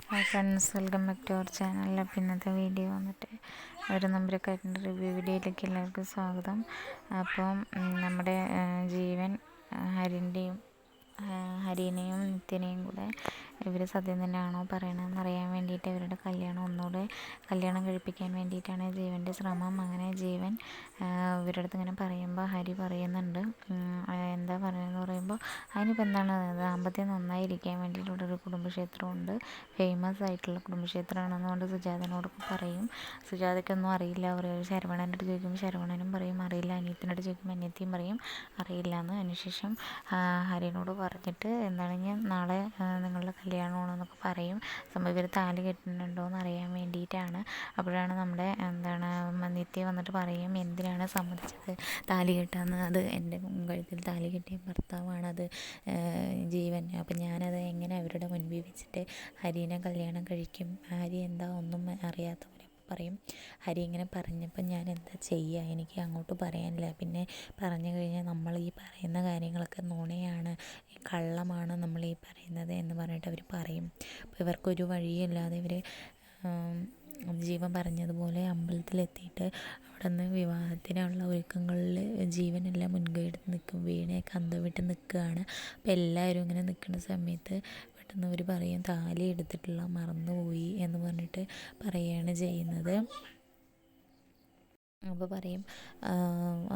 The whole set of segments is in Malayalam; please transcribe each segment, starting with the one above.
Hi friends, welcome back to our channel. അപ്പോൾ ഇന്നത്തെ വീഡിയോ വന്നിട്ട് ഒരു നമ്പരക്കാരൻ്റെ റിവ്യൂ വീഡിയോയിലേക്ക് എല്ലാവർക്കും സ്വാഗതം. അപ്പം നമ്മുടെ ജീവൻ ഹരീനെയും നിത്യനെയും കൂടെ ഇവർ സത്യം തന്നെയാണോ പറയണമെന്ന് അറിയാൻ വേണ്ടിയിട്ട് ഇവരുടെ കല്യാണം കഴിപ്പിക്കാൻ വേണ്ടിയിട്ടാണ് ജീവൻ്റെ ശ്രമം. അങ്ങനെ ജീവൻ ഇവരുടെ അടുത്ത് ഇങ്ങനെ പറയുമ്പോൾ ഹരി പറയുന്നുണ്ട്, എന്താ പറയുകയെന്ന് പറയുമ്പോൾ അതിനിപ്പോൾ എന്താണ്, ദാമ്പത്യം നന്നായിരിക്കാൻ വേണ്ടിയിട്ടുള്ളൊരു കുടുംബക്ഷേത്രമുണ്ട്, ഫേമസ് ആയിട്ടുള്ള കുടുംബക്ഷേത്രമാണെന്നുകൊണ്ട് സുജാതനോടൊക്കെ പറയും. സുജാതയ്ക്കൊന്നും അറിയില്ല. പറയും ശരവണൻ്റെ അടുത്ത് ചോദിക്കുമ്പോൾ ശരവണനും പറയും അറിയില്ല, അനിയത്തിൻ്റെ അടുത്ത് ചോദിക്കുമ്പോൾ അനിയത്തിയും പറയും അറിയില്ല എന്ന്. അതിനുശേഷം ഹരിനോട് പറഞ്ഞിട്ട് എന്താണെങ്കിൽ നാളെ നിങ്ങളുടെ കല്യാണമാണെന്നൊക്കെ പറയും. സംഭവം ഇവർ താലി കെട്ടുന്നുണ്ടോ എന്ന് അറിയാൻ വേണ്ടിയിട്ടാണ്. അപ്പോഴാണ് നമ്മുടെ നിത്യ വന്നിട്ട് പറയും എന്തിനാണ് സമ്മതിച്ചത് താലി കെട്ടാന്ന്, അത് എൻ്റെ കഴുത്തിൽ താലി കെട്ടിയ ഭർത്താവാണത് ജീവൻ. അപ്പം ഞാനത് എങ്ങനെ അവരുടെ മുൻപിൽ വെച്ചിട്ട് ഹരീനെ കല്യാണം കഴിക്കും, ഹരി എന്താ ഒന്നും അറിയാത്ത പോലെ പറയും. ഹരി ഇങ്ങനെ പറഞ്ഞപ്പോൾ ഞാൻ എന്താ ചെയ്യുക, എനിക്ക് അങ്ങോട്ട് പറയാനില്ല. പിന്നെ പറഞ്ഞു കഴിഞ്ഞാൽ നമ്മൾ ഈ പറയുന്ന കാര്യങ്ങളൊക്കെ നുണയാണ്, കള്ളമാണ് നമ്മൾ ഈ പറയുന്നത് എന്ന് പറഞ്ഞിട്ട് അവർ പറയും. അപ്പോൾ ഇവർക്കൊരു വഴിയില്ലാതെ ഇവർ ജീവൻ പറഞ്ഞതുപോലെ അമ്പലത്തിലെത്തിയിട്ട് അവിടെ നിന്ന് വിവാഹത്തിനുള്ള ഒരുക്കങ്ങളിൽ ജീവനെല്ലാം മുൻകൈ എടുത്ത് നിൽക്കും. വീണയൊക്കെ അന്തം വിട്ട് നിൽക്കുകയാണ്. അപ്പോൾ എല്ലാവരും ഇങ്ങനെ നിൽക്കുന്ന സമയത്ത് പെട്ടെന്ന് അവർ പറയും താലി എടുത്തിട്ടുള്ള മറന്നുപോയി എന്ന് പറഞ്ഞിട്ട് പറയുകയാണ് ചെയ്യുന്നത്. അപ്പോൾ പറയും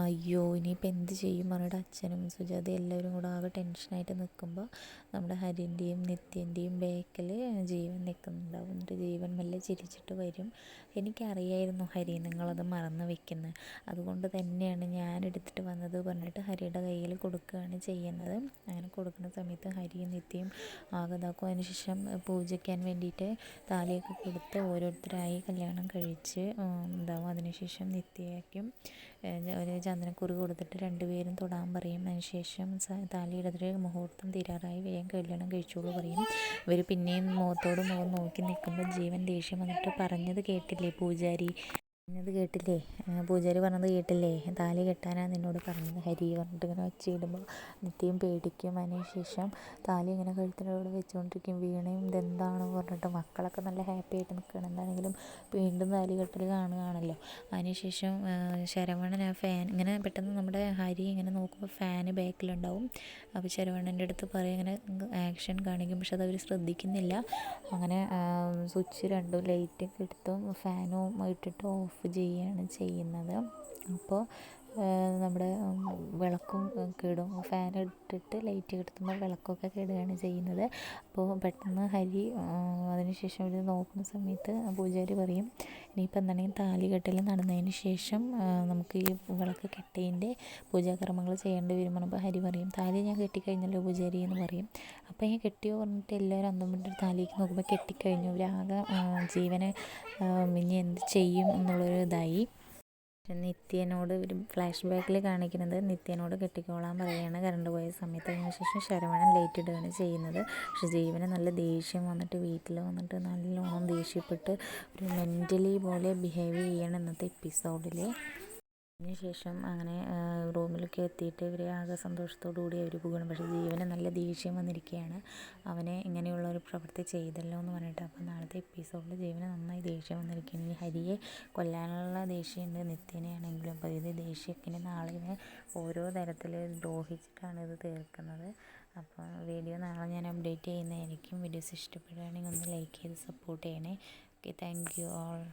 അയ്യോ ഇനിയിപ്പോൾ എന്ത് ചെയ്യും പറഞ്ഞിട്ട് അച്ഛനും സുജാത എല്ലാവരും കൂടെ ആകെ ടെൻഷനായിട്ട് നിൽക്കുമ്പോൾ നമ്മുടെ ഹരിൻ്റെയും നിത്യൻ്റെയും ബേക്കിൽ ജീവൻ നിൽക്കുന്നുണ്ടാവും. എന്നിട്ട് ജീവൻ മെല്ലെ ചിരിച്ചിട്ട് വരും. എനിക്കറിയായിരുന്നു ഹരി നിങ്ങളത് മറന്നു വെക്കുന്നത്, അതുകൊണ്ട് തന്നെയാണ് ഞാൻ എടുത്തിട്ട് വന്നത് പറഞ്ഞിട്ട് ഹരിയുടെ കയ്യിൽ കൊടുക്കുകയാണ് ചെയ്യുന്നത്. അങ്ങനെ കൊടുക്കുന്ന സമയത്ത് ഹരിയും നിത്യയും ആകെ ഇതാക്കും. അതിനുശേഷം പൂജിക്കാൻ വേണ്ടിയിട്ട് താലിയൊക്കെ കൊടുത്ത് ഓരോരുത്തരായി കല്യാണം കഴിച്ച് ഉണ്ടാവും. അതിനുശേഷം നിത്യയ്ക്കും ഒരു ചന്ദനക്കുറി കൊടുത്തിട്ട് രണ്ടുപേരും തൊടാൻ പറയും. അതിനുശേഷം താലി എടുത്തിട്ട് മുഹൂർത്തം തീരാറായി വേഗം കല്യാണം കഴിച്ചോളൂ പറയും. ഇവർ പിന്നെയും മുഖത്തോട് മുഖം നോക്കി നിൽക്കുമ്പോൾ ജീവൻ ദേഷ്യം വന്നിട്ട് പറഞ്ഞത് കേട്ടില്ലേ പൂജാരി പറഞ്ഞത് കേട്ടില്ലേ, താലി കെട്ടാനാണ് നിന്നോട് പറഞ്ഞത് ഹരി പറഞ്ഞിട്ട് ഇങ്ങനെ വെച്ചിടുമ്പോൾ നിത്യം പേടിക്കും. അതിനുശേഷം താലി ഇങ്ങനെ കഴുത്തിനോട് വെച്ചുകൊണ്ടിരിക്കും. വീണയും ഇതെന്താണെന്ന് പറഞ്ഞിട്ട് മക്കളൊക്കെ നല്ല ഹാപ്പി ആയിട്ട് നിൽക്കുകയാണ്. എന്താണെങ്കിലും വീണ്ടും താലി കെട്ടൽ കാണുകയാണല്ലോ. അതിനുശേഷം ശരവണൻ ആ ഫാൻ ഇങ്ങനെ പെട്ടെന്ന് നമ്മുടെ ഹരി ഇങ്ങനെ നോക്കുമ്പോൾ ഫാന് ബാക്കിലുണ്ടാവും. അപ്പോൾ ശരവണൻ്റെ അടുത്ത് പറയും ഇങ്ങനെ ആക്ഷൻ കാണിക്കും, പക്ഷെ അതവർ ശ്രദ്ധിക്കുന്നില്ല. അങ്ങനെ സ്വിച്ച് രണ്ടും ലൈറ്റൊക്കെ എടുത്തും ഫാനും ഇട്ടിട്ട് ഓഫ് ചെയ്യുകയാണ് ചെയ്യുന്നത്. അപ്പോൾ നമ്മുടെ വിളക്കും കെടും. ഫാൻ ഇട്ടിട്ട് ലൈറ്റ് കെടുത്തുമ്പോൾ വിളക്കൊക്കെ കെടുകയാണ് ചെയ്യുന്നത്. അപ്പോൾ പെട്ടെന്ന് ഹരി അതിനുശേഷം ഇത് നോക്കുന്ന സമയത്ത് പൂജാരി പറയും ഇനിയിപ്പോൾ എന്താണെങ്കിൽ താലി കെട്ടൽ നടന്നതിന് ശേഷം നമുക്ക് ഈ വിളക്ക് കെട്ടതിൻ്റെ പൂജാകർമ്മങ്ങൾ ചെയ്യേണ്ടി വരും. അപ്പോൾ ഹരി പറയും താലി ഞാൻ കെട്ടിക്കഴിഞ്ഞല്ലോ പൂജാരി എന്ന് പറയും. അപ്പോൾ ഈ കെട്ടിയോ പറഞ്ഞിട്ട് എല്ലാവരും അന്തം വിട്ടിട്ട് താലിക്ക് നോക്കുമ്പോൾ കെട്ടിക്കഴിഞ്ഞു. ഒരാകെ ജീവനെ ഇനി എന്ത് ചെയ്യും എന്നുള്ളൊരു ഇതായി. നിത്യനോട് ഒരു ഫ്ലാഷ് ബാക്കിൽ കാണിക്കുന്നത് നിത്യനോട് കെട്ടിക്കോളാൻ പറയുകയാണ് കറണ്ട് പോയ സമയത്ത്. അതിനുശേഷം ശരവണൻ ലൈറ്റ് ഇടുകയാണ് ചെയ്യുന്നത്. പക്ഷെ ജീവന് നല്ല ദേഷ്യം വന്നിട്ട് വീട്ടിൽ വന്നിട്ട് നല്ലോണം ദേഷ്യപ്പെട്ട് ഒരു മെൻ്റലി പോലെ ബിഹേവ് ചെയ്യണം ഇന്നത്തെ എപ്പിസോഡിൽ. അതിനുശേഷം അങ്ങനെ റൂമിലൊക്കെ എത്തിയിട്ട് ഇവർ ആകെ സന്തോഷത്തോടു കൂടി അവർ പോകുകയാണ്. പക്ഷേ ജീവന് നല്ല ദേഷ്യം വന്നിരിക്കുകയാണ്, അവനെ ഇങ്ങനെയുള്ള ഒരു പ്രവൃത്തി ചെയ്തല്ലോ എന്ന് പറഞ്ഞിട്ട്. അപ്പോൾ നാളത്തെ എപ്പിസോഡിൽ ജീവന് നന്നായി ദേഷ്യം വന്നിരിക്കുകയാണ്. ഈ ഹരിയെ കൊല്ലാനുള്ള ദേഷ്യമുണ്ട് നിത്യനെയാണെങ്കിലും. അപ്പോൾ ഇത് ദേഷ്യമൊക്കെ നാളെ ഓരോ തരത്തിൽ ദ്രോഹിച്ചിട്ടാണ് ഇത് തീർക്കുന്നത്. അപ്പോൾ വീഡിയോ നാളെ ഞാൻ അപ്ഡേറ്റ് ചെയ്യുന്നതായിരിക്കും. വീഡിയോസ് ഇഷ്ടപ്പെടുകയാണെങ്കിൽ ഒന്ന് ലൈക്ക് ചെയ്ത് സപ്പോർട്ട് ചെയ്യണേ. Okay, thank you all.